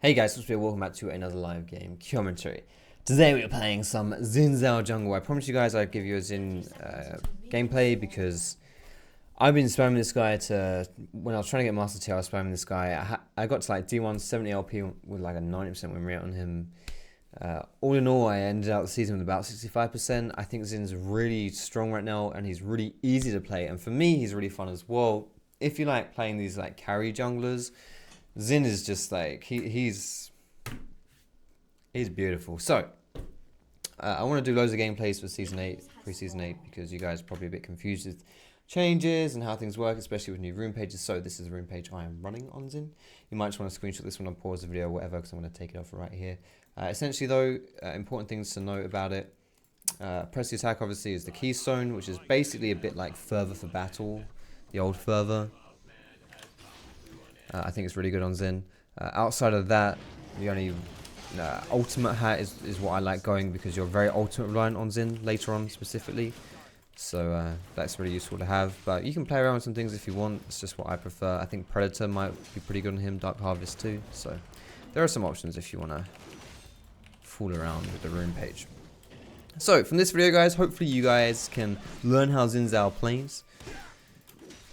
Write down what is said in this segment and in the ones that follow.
Hey guys, welcome back to another live game commentary. Today we are playing some XIN ZHAO jungle. I promised you guys I'd give you a XIN gameplay because I've been spamming this guy when I was trying to get Master Tier, I was spamming this guy. I got to like D1 70 LP with like a 90% win rate on him. All in all, I ended out the season with about 65%. I think XIN's really strong right now and he's really easy to play. And for me, he's really fun as well. If you like playing these like carry junglers, XIN is just like, he's beautiful. So, I want to do loads of gameplays for Season 8, pre-Season 8, because you guys are probably a bit confused with changes and how things work, especially with new room pages. So this is the room page I am running on XIN. You might just want to screenshot this one and pause the video or whatever, because I'm going to take it off right here. Essentially though, important things to note about it. Press the attack obviously is the keystone, which is basically a bit like Fervor for Battle, the old Fervor. I think it's really good on XIN. Outside of that, the only ultimate hat is what I like going, because you're very ultimate reliant on XIN later on specifically. So that's really useful to have. But you can play around with some things if you want. It's just what I prefer. I think Predator might be pretty good on him, Dark Harvest too. So there are some options if you want to fool around with the rune page. So from this video guys, hopefully you guys can learn how XIN ZHAO plays.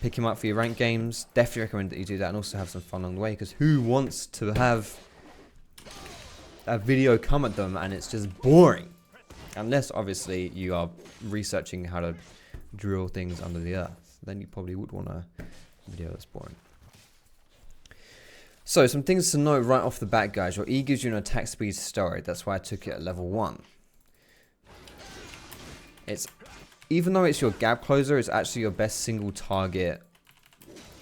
Pick him up for your rank games. Definitely recommend that you do that and also have some fun along the way, because who wants to have a video come at them and it's just boring? Unless obviously you are researching how to drill things under the earth, then you probably would want a video that's boring. So some things to know right off the bat guys. Your E gives you an attack speed steroid. That's why I took it at level 1. Even though it's your gap closer, it's actually your best single target,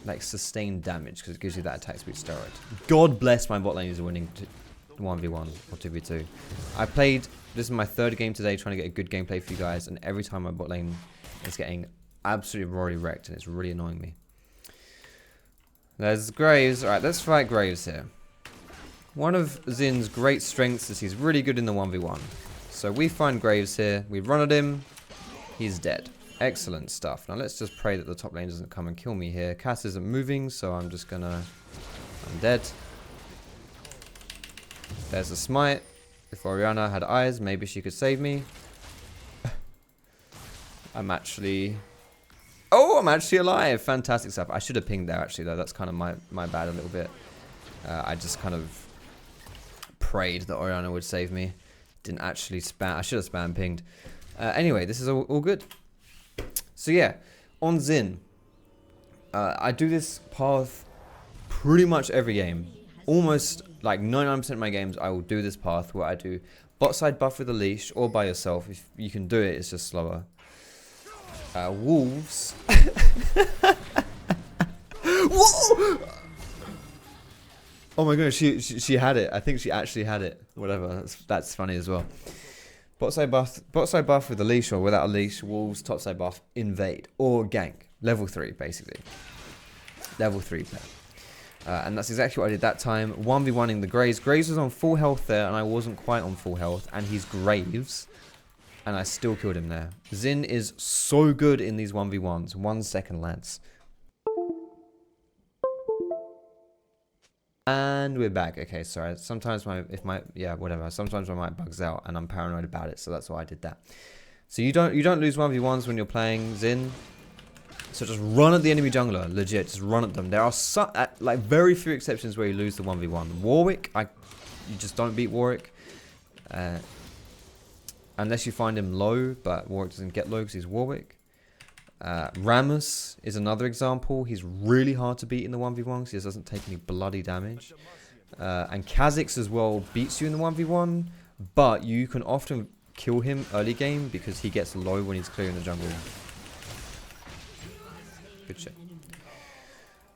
like sustained damage, because it gives you that attack speed steroid. God bless my bot lane is winning 1v1 or 2v2. This is my 3rd game today trying to get a good gameplay for you guys, and every time my bot lane is getting absolutely royally wrecked, and it's really annoying me. There's Graves. Alright, let's fight Graves here. One of XIN's great strengths is he's really good in the 1v1. So we find Graves here, we run at him. He's dead. Excellent stuff. Now let's just pray that the top lane doesn't come and kill me here. Cass isn't moving, so I'm dead. There's a smite. If Orianna had eyes, maybe she could save me. I'm actually alive. Fantastic stuff. I should have pinged there actually though. That's kind of my bad a little bit. I just kind of prayed that Orianna would save me. Didn't actually spam. I should have spam pinged. Anyway, this is all good. So yeah, on XIN, I do this path pretty much every game. Almost like 99% of my games, I will do this path where I do bot side buff with a leash or by yourself. If you can do it, it's just slower. Wolves. Whoa! Oh my goodness, she had it. I think she actually had it. Whatever, that's funny as well. Bot side buff with a leash or without a leash. Wolves, top side buff, invade or gank. Level 3 basically. Level 3 player. And that's exactly what I did that time. 1v1ing the Graves. Graves was on full health there and I wasn't quite on full health. And he's Graves. And I still killed him there. XIN is so good in these 1v1s. 1 second lads. And we're back. Okay, sorry. Sometimes sometimes my mic bugs out and I'm paranoid about it, so that's why I did that. So you don't lose 1v1s when you're playing XIN. So just run at the enemy jungler, legit, just run at them. There are like very few exceptions where you lose the 1v1. Warwick, you just don't beat Warwick. Unless you find him low, but Warwick doesn't get low because he's Warwick. Rammus is another example. He's really hard to beat in the 1v1 because he just doesn't take any bloody damage. And Kha'Zix as well beats you in the 1v1, but you can often kill him early game because he gets low when he's clearing the jungle. Good shit.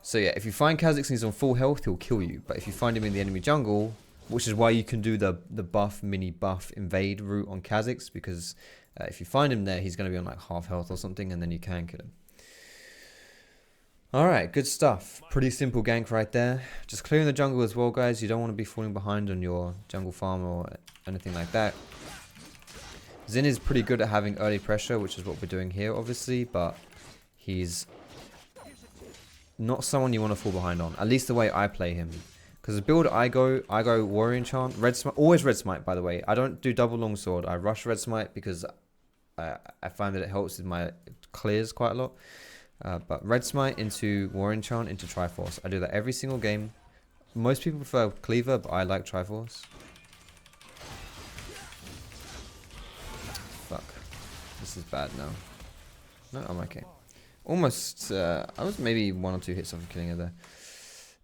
So yeah, if you find Kha'Zix and he's on full health, he'll kill you. But if you find him in the enemy jungle, which is why you can do the buff, mini buff, invade route on Kha'Zix, because if you find him there, he's going to be on like half health or something, and then you can kill him. Alright, good stuff. Pretty simple gank right there. Just clearing the jungle as well, guys. You don't want to be falling behind on your jungle farm or anything like that. XIN is pretty good at having early pressure, which is what we're doing here, obviously, but he's not someone you want to fall behind on. At least the way I play him. Because the build I go Warrior Enchant, Red Smite, always Red Smite by the way. I don't do double longsword. I rush Red Smite because I find that it helps with my clears quite a lot. But Red Smite into Warrior Enchant into Triforce. I do that every single game. Most people prefer Cleaver, but I like Triforce. Fuck. This is bad now. No, I'm okay. Almost, I was maybe 1 or 2 hits off of killing her there.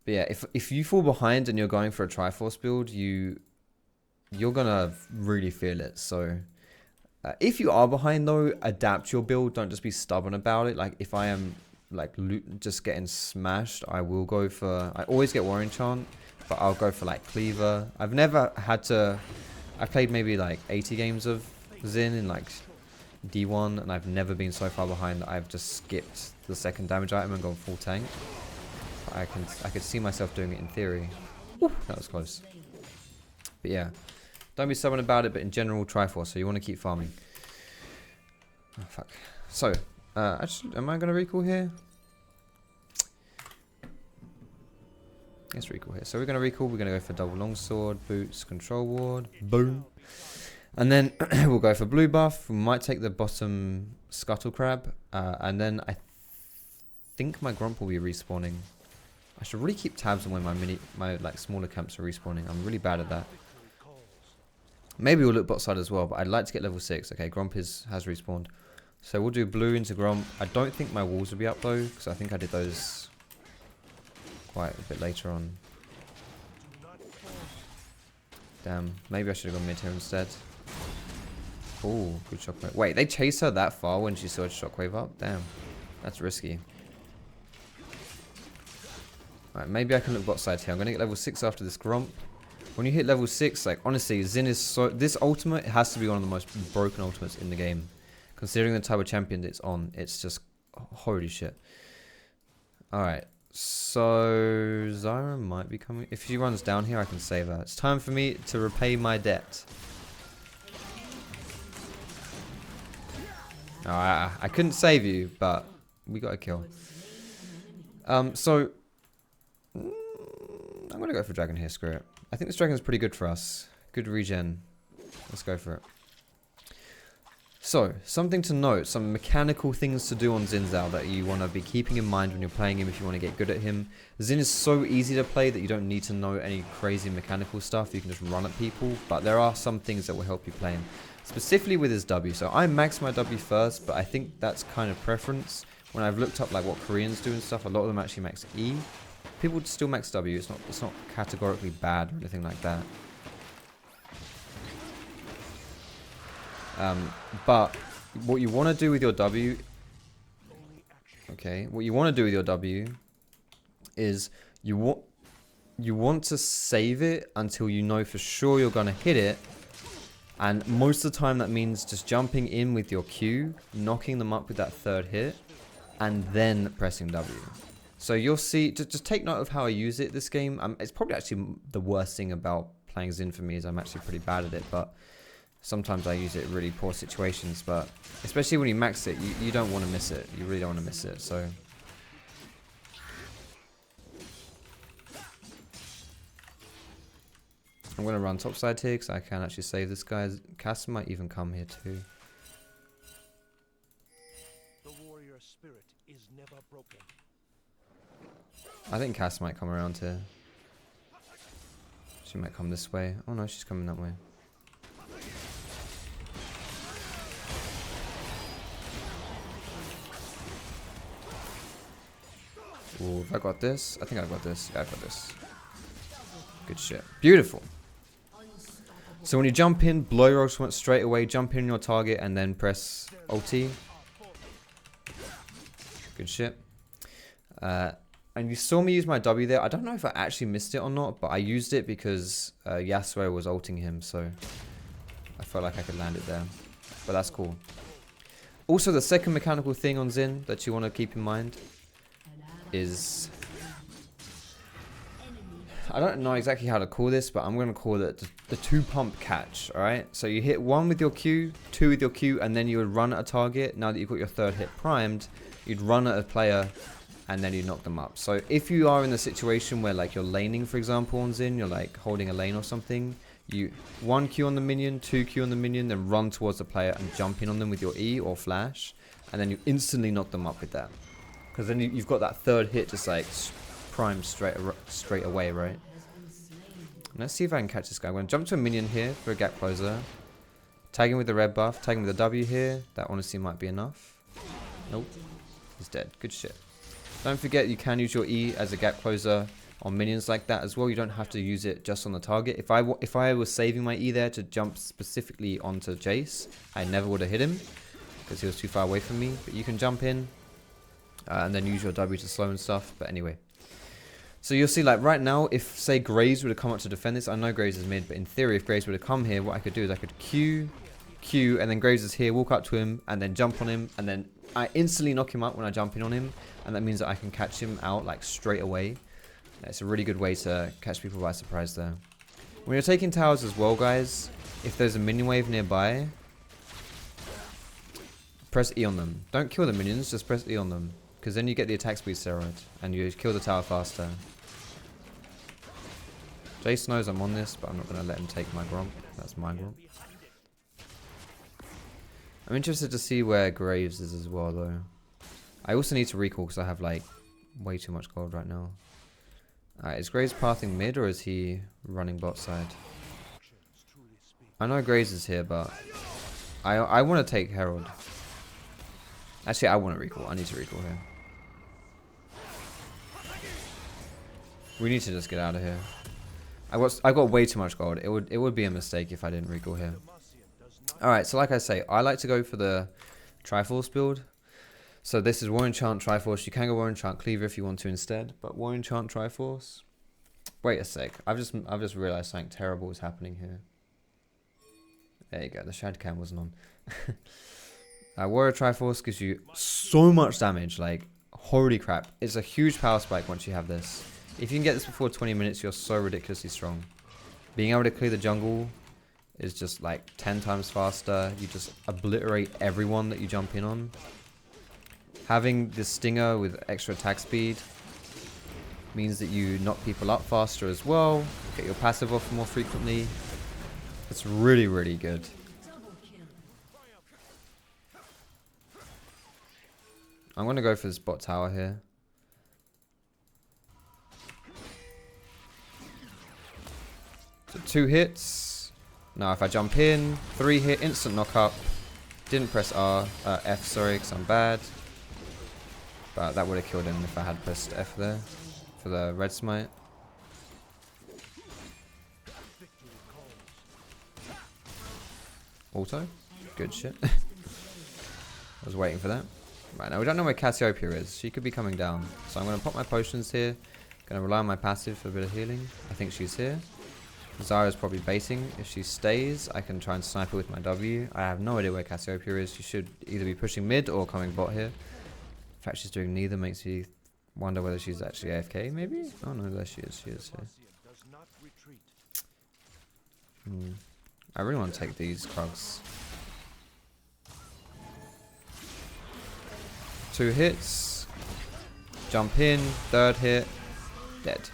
But yeah, if you fall behind and you're going for a Triforce build, you're gonna really feel it. So if you are behind though, adapt your build. Don't just be stubborn about it. Like if I am like just getting smashed, I will go for. I always get Warrior Enchant, but I'll go for like Cleaver. I've never had to. I played maybe like 80 games of XIN in like D1, and I've never been so far behind that I've just skipped the second damage item and gone full tank. I could see myself doing it in theory. That was close. But yeah, don't be stubborn about it. But in general, Triforce. So you want to keep farming. Oh fuck. So, actually, am I gonna recall here? Let's recall here. So we're gonna recall. We're gonna go for double longsword, boots, control ward, boom, and then we'll go for blue buff. We might take the bottom scuttle crab, and then I think my grump will be respawning. I should really keep tabs on when my like smaller camps are respawning. I'm really bad at that. Maybe we'll look bot side as well, but I'd like to get level 6. Okay, Grump has respawned. So we'll do blue into Grump. I don't think my walls will be up though, because I think I did those quite a bit later on. Damn, maybe I should have gone mid here instead. Oh, good shockwave. Wait, they chased her that far when she saw a shockwave up? Damn, that's risky. Alright, maybe I can look bot side here. I'm going to get level 6 after this Grump. When you hit level 6, like, honestly, XIN is so... This ultimate has to be one of the most broken ultimates in the game. Considering the type of champion it's on, it's just... holy shit. Alright, so... Zyra might be coming... If she runs down here, I can save her. It's time for me to repay my debt. Alright, I couldn't save you, but we got a kill. So... I'm going to go for dragon here, screw it. I think this dragon is pretty good for us. Good regen. Let's go for it. So, something to note, some mechanical things to do on XIN ZHAO that you want to be keeping in mind when you're playing him if you want to get good at him. XIN is so easy to play that you don't need to know any crazy mechanical stuff. You can just run at people, but there are some things that will help you play him. Specifically with his W. So I max my W first, but I think that's kind of preference. When I've looked up like what Koreans do and stuff, a lot of them actually max E. People still max W. It's not categorically bad or anything like that. But what you want to do with your W, okay, what you want to do with your W is you want to save it until you know for sure you're gonna hit it, and most of the time that means just jumping in with your Q, knocking them up with that third hit, and then pressing W. So you'll see, just take note of how I use it this game. It's probably actually the worst thing about playing XIN for me is I'm actually pretty bad at it, but sometimes I use it in really poor situations. But especially when you max it, you don't want to miss it. You really don't want to miss it. So I'm going to run topside here because I can actually save this guy. Cass might even come here too. The warrior spirit is never broken. I think Cass might come around here. She might come this way. Oh no, she's coming that way. Ooh, have I got this? I think I got this. Yeah, I got this. Good shit. Beautiful. So when you jump in, blow your ultimate straight away, jump in your target, and then press ulti. Good shit. And you saw me use my W there. I don't know if I actually missed it or not, but I used it because Yasuo was ulting him, so I felt like I could land it there. But that's cool. Also, the second mechanical thing on XIN that you want to keep in mind is... I don't know exactly how to call this, but I'm going to call it the 2-pump catch, alright? So you hit 1 with your Q, 2 with your Q, and then you would run at a target. Now that you've got your third hit primed, you'd run at a player and then you knock them up. So if you are in the situation where like you're laning, for example, on Xin, you're like holding a lane or something, you 1Q on the minion, 2Q on the minion, then run towards the player and jump in on them with your E or flash, and then you instantly knock them up with that. Because then you've got that third hit just like prime straight away, right? Let's see if I can catch this guy. I'm going to jump to a minion here for a gap closer. Tag him with the red buff. Tag him with the W here. That honestly might be enough. Nope. He's dead. Good shit. Don't forget you can use your E as a gap closer on minions like that as well. You don't have to use it just on the target. If I was saving my E there to jump specifically onto Jace, I never would have hit him because he was too far away from me. But you can jump in and then use your W to slow and stuff. But anyway. So you'll see, like, right now, if, say, Graves would have come up to defend this, I know Graves is mid, but in theory, if Graves would have come here, what I could do is I could Q, and then Graves is here, walk up to him, and then jump on him, and then I instantly knock him up when I jump in on him, and that means that I can catch him out, like, straight away. It's a really good way to catch people by surprise there. When you're taking towers as well, guys, if there's a minion wave nearby, press E on them. Don't kill the minions, just press E on them. Because then you get the attack speed steroid, and you kill the tower faster. Jace knows I'm on this, but I'm not going to let him take my Gromp. That's my Gromp. I'm interested to see where Graves is as well, though. I also need to recall because I have, like, way too much gold right now. Alright, is Graves pathing mid, or is he running bot side? I know Graves is here, but I want to take Herald. Actually, I want to recall. I need to recall here. We need to just get out of here. I got way too much gold. It would be a mistake if I didn't recall here. Alright, so like I say, I like to go for the Triforce build. So this is War Enchant Triforce. You can go War Enchant Cleaver if you want to instead, but War Enchant Triforce. Wait a sec. I've just realized something terrible is happening here. There you go. The Shad Cam wasn't on. Warrior Triforce gives you so much damage, like holy crap. It's a huge power spike once you have this. If you can get this before 20 minutes, you're so ridiculously strong. Being able to clear the jungle is just like 10 times faster. You just obliterate everyone that you jump in on. Having the Stinger with extra attack speed means that you knock people up faster as well. Get your passive off more frequently. It's really, really good. I'm going to go for this bot tower here. So 2 hits. Now if I jump in, 3 hit, instant knock up. Didn't press F, sorry, because I'm bad. But that would have killed him if I had pressed F there for the red smite. Auto? Good shit. I was waiting for that. Right, now we don't know where Cassiopeia is. She could be coming down. So I'm going to pop my potions here. Going to rely on my passive for a bit of healing. I think she's here. Zara's probably baiting. If she stays, I can try and snipe her with my W. I have no idea where Cassiopeia is. She should either be pushing mid or coming bot here. The fact she's doing neither makes me wonder whether she's actually AFK, maybe? Oh no, there she is. She is here. I really want to take these Krugs. 2 hits. Jump in. 3rd hit. Dead.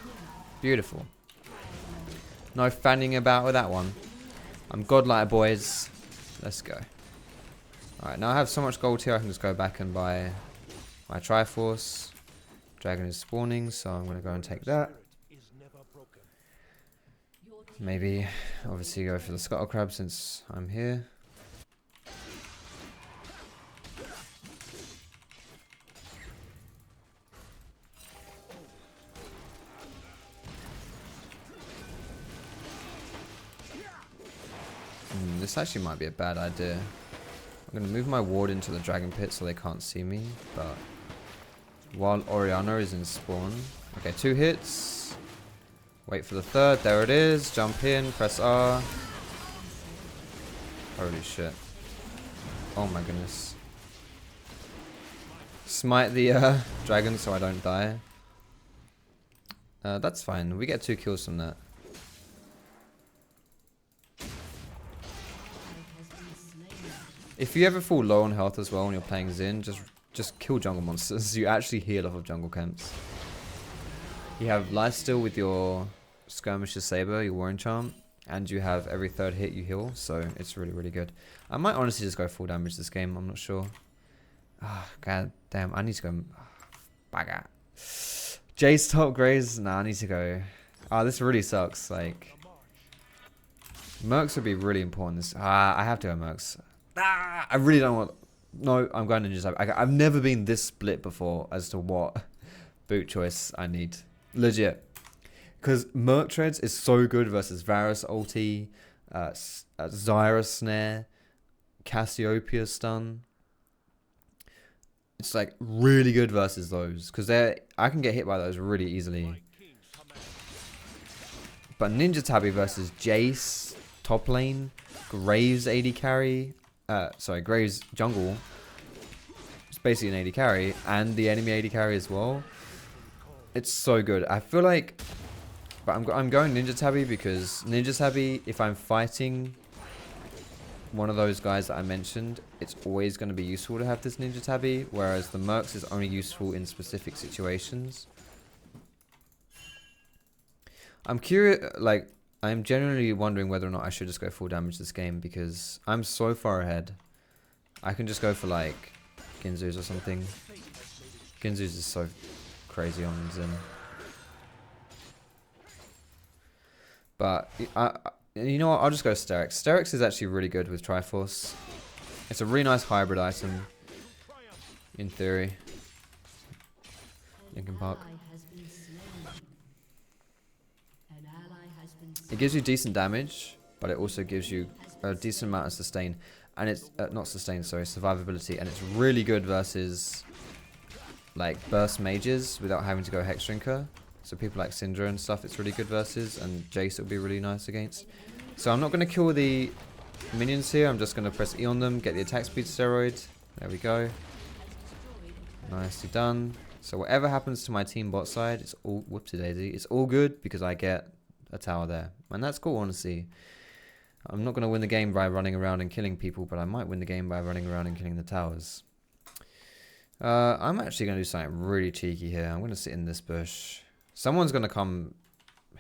Beautiful. No fanning about with that one. I'm godlike, boys. Let's go. Alright, now I have so much gold here, I can just go back and buy my Triforce. Dragon is spawning, so I'm going to go and take that. Maybe, obviously, go for the Scuttle Crab since I'm here. This actually might be a bad idea. I'm going to move my ward into the dragon pit so they can't see me, but while Oriana is in spawn. Okay, 2 hits. Wait for the 3rd. There it is. Jump in. Press R. Holy shit. Oh my goodness. Smite the dragon so I don't die. That's fine. We get 2 kills from that. If you ever fall low on health as well when you're playing Xin, just kill jungle monsters. You actually heal off of jungle camps. You have lifesteal with your Skirmisher Saber, your Warring Charm, and you have every third hit you heal, so it's really, really good. I might honestly just go full damage this game, I'm not sure. Ah, god damn, I need to go... Baga. Jace top Graves? Nah, I need to go... Oh, this really sucks, like... Mercs would be really important. I have to go Mercs. I really don't want... No, I'm going Ninja Tabi. I've never been this split before as to what boot choice I need. Legit. Because Merc Treads is so good versus Varus ulti, Zyra Snare, Cassiopeia Stun. It's like really good versus those. Because I can get hit by those really easily. But Ninja Tabi versus Jace, top lane, Graves AD carry, Graves jungle, it's basically an AD carry, and the enemy AD carry as well. It's so good. I feel like, but I'm going Ninja Tabi because Ninja Tabi, if I'm fighting one of those guys that I mentioned, it's always going to be useful to have this Ninja Tabi, whereas the Mercs is only useful in specific situations. I'm curious, like, I'm genuinely wondering whether or not I should just go full damage this game because I'm so far ahead. I can just go for like XIN ZHAOs or something. XIN ZHAOs is so crazy on XIN. But you know what? I'll just go Sterex. Sterex is actually really good with Triforce. It's a really nice hybrid item, in theory. Linkin Park. It gives you decent damage, but it also gives you a decent amount of sustain. And it's, not sustain, sorry, survivability. And it's really good versus, like, burst mages without having to go Hex Drinker. So people like Syndra and stuff, it's really good versus. And Jace would be really nice against. So I'm not going to kill the minions here. I'm just going to press E on them, get the attack speed steroid. There we go. Nicely done. So whatever happens to my team bot side, it's all, whoopsie daisy, it's all good because I get a tower there. And that's cool, honestly. I'm not going to win the game by running around and killing people, but I might win the game by running around and killing the towers. I'm actually going to do something really cheeky here. I'm going to sit in this bush. Someone's going to come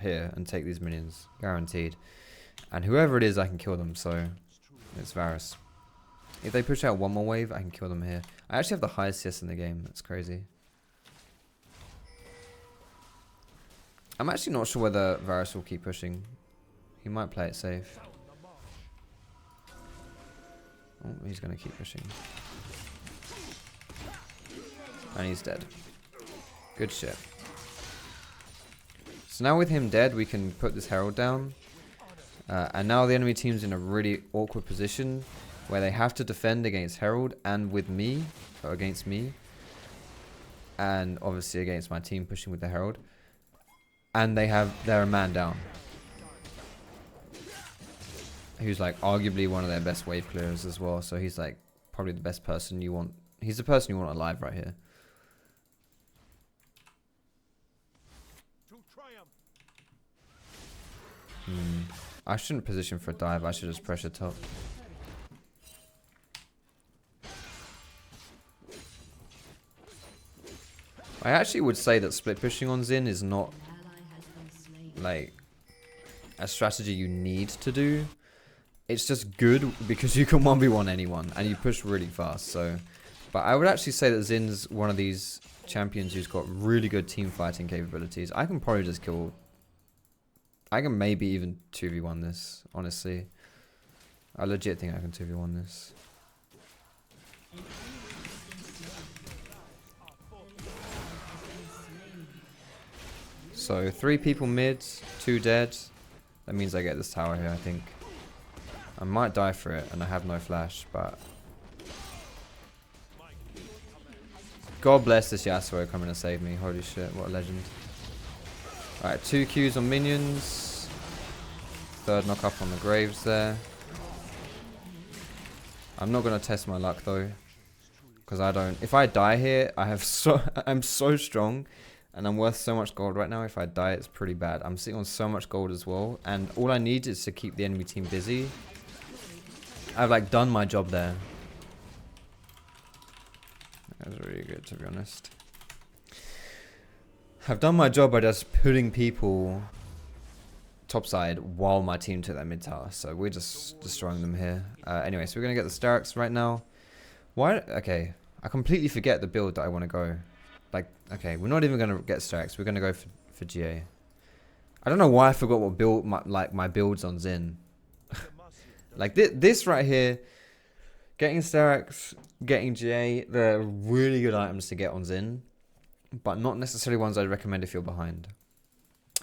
here and take these minions, guaranteed. And whoever it is, I can kill them, so it's Varus. If they push out one more wave, I can kill them here. I actually have the highest CS in the game. That's crazy. I'm actually not sure whether Varus will keep pushing. He might play it safe. Oh, he's going to keep pushing. And he's dead. Good shit. So now with him dead, we can put this Herald down. And now the enemy team's in a really awkward position where they have to defend against Herald and with me, or against me. And obviously against my team pushing with the Herald. And they're a man down. Who's like arguably one of their best wave clearers as well. So he's like probably the best person you want. He's the person you want alive right here. I shouldn't position for a dive. I should just pressure top. I actually would say that split pushing on XIN is not like a strategy you need to do. It's just good because you can 1v1 anyone and you push really fast. So, but I would actually say that XIN's one of these champions who's got really good team fighting capabilities. I can probably just kill. I can maybe even 2v1 this, honestly. I legit think I can 2v1 this. So 3 people mid, 2 dead. That means I get this tower here, I think. I might die for it, and I have no flash, but... God bless this Yasuo coming to save me. Holy shit, what a legend. Alright, 2 Qs on minions. 3rd knock up on the Graves there. I'm not going to test my luck though. Because I don't... If I die here, I'm so strong. And I'm worth so much gold right now. If I die, it's pretty bad. I'm sitting on so much gold as well. And all I need is to keep the enemy team busy. I've like done my job there. That's really good, to be honest. I've done my job by just putting people topside while my team took that mid tower, so we're just destroying them here. Anyway, so we're gonna get the Starks right now. Why? Okay, I completely forget the build that I want to go. Like, okay, we're not even gonna get Starks. We're gonna go for GA. I don't know why I forgot what build my builds on Xin. Like this right here, getting Starks, getting GA, they're really good items to get on Xin, but not necessarily ones I'd recommend if you're behind.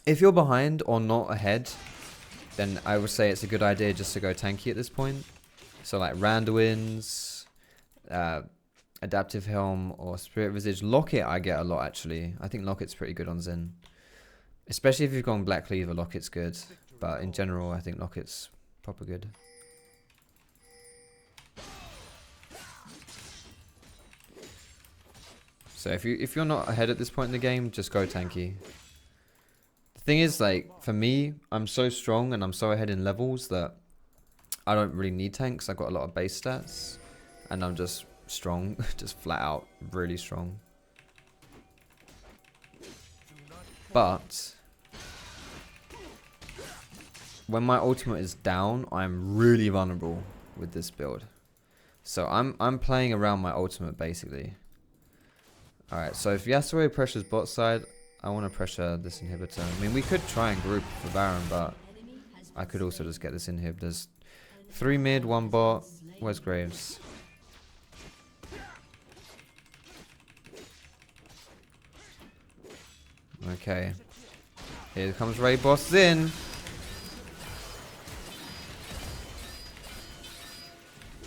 If you're behind or not ahead, then I would say it's a good idea just to go tanky at this point. So like Randuin's, Adaptive Helm or Spirit Visage. Locket I get a lot actually. I think Locket's pretty good on Xin. Especially if you've gone Black Cleaver, Locket's good. But in general, I think Locket's proper good. So if you're not ahead at this point in the game, just go tanky. The thing is, like, for me, I'm so strong and I'm so ahead in levels that I don't really need tanks. I've got a lot of base stats and I'm just strong, just flat out really strong. But when my ultimate is down, I'm really vulnerable with this build. So I'm playing around my ultimate basically. Alright, so if Yasuo pressures bot side, I want to pressure this inhibitor. I mean, we could try and group for Baron, but I could also just get this inhib. There's 3 mid, 1 bot. Where's Graves? Okay. Here comes Ray Boss in.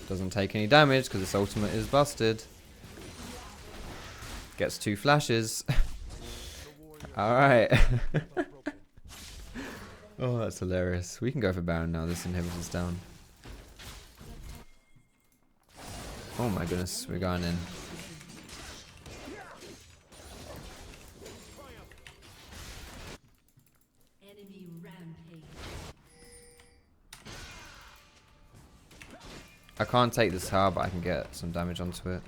Doesn't take any damage because its ultimate is busted. Gets 2 flashes. Alright. Oh, that's hilarious. We can go for Baron now. This inhibitor's down. Oh my goodness. We're going in. I can't take this tower, but I can get some damage onto it.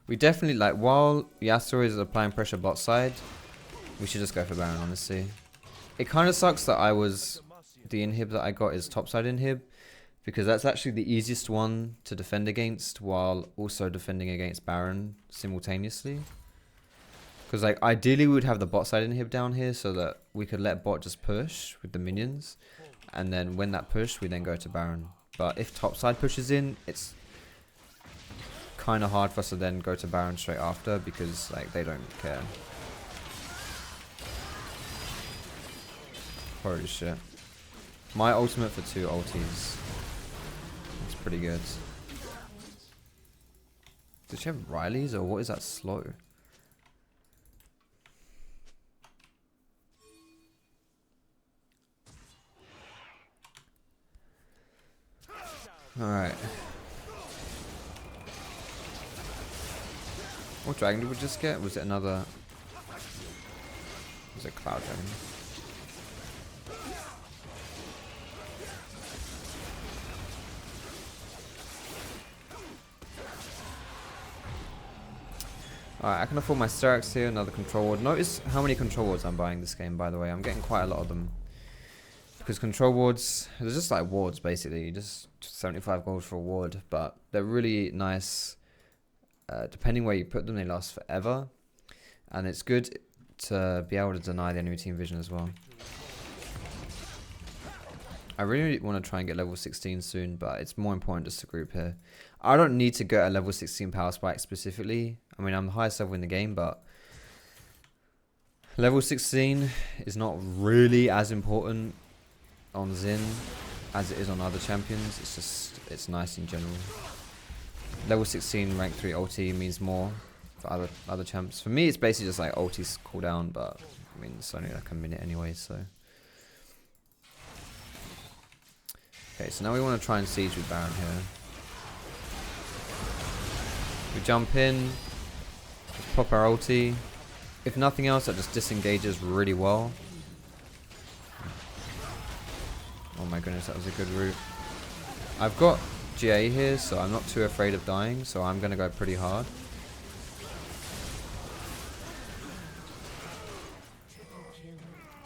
We definitely, like, while Yasuo is applying pressure bot side, we should just go for Baron, honestly. It kind of sucks that the inhib that I got is topside inhib, because that's actually the easiest one to defend against while also defending against Baron simultaneously. Because, like, ideally we would have the bot side inhib down here so that we could let bot just push with the minions. And then when that push, we then go to Baron. But if topside pushes in, it's kind of hard for us to then go to Baron straight after because, like, they don't care. Holy shit. My ultimate for 2 ultis. That's pretty good. Did she have Riley's or what is that slow? Alright. What dragon did we just get? Was it another? Was it Cloud Dragon? Alright, I can afford my Starks here, another control ward. Notice how many control wards I'm buying this game, by the way. I'm getting quite a lot of them. Because control wards, they're just like wards basically. Just 75 gold for a ward. But they're really nice. Depending where you put them, they last forever. And it's good to be able to deny the enemy team vision as well. I really want to try and get level 16 soon, but it's more important just to group here. I don't need to get a level 16 power spike specifically. I mean, I'm the highest level in the game, but level 16 is not really as important on Xin as it is on other champions. It's just, it's nice in general. Level 16 rank 3 ulti means more for other champs. For me, it's basically just like ultis cooldown, but I mean, it's only like a minute anyway, so. Okay, so now we want to try and siege with Baron here. We jump in, just pop our ulti. If nothing else, that just disengages really well. Oh my goodness, that was a good route. I've got GA here, so I'm not too afraid of dying, so I'm going to go pretty hard.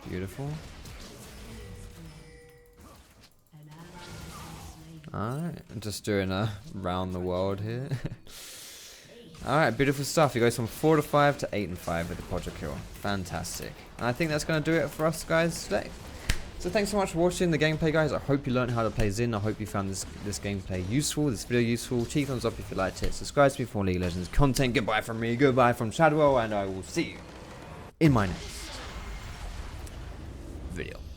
Beautiful. Alright, I'm just doing a round the world here. Alright, beautiful stuff. He goes from 4 to 5 to 8 and 5 with the quadra kill. Fantastic. And I think that's going to do it for us guys today. So thanks so much for watching the gameplay, guys. I hope you learned how to play XIN. I hope you found this gameplay useful, this video useful. Cheap thumbs up if you liked it. Subscribe to me for more League of Legends content. Goodbye from me, goodbye from Shadwell, and I will see you in my next video.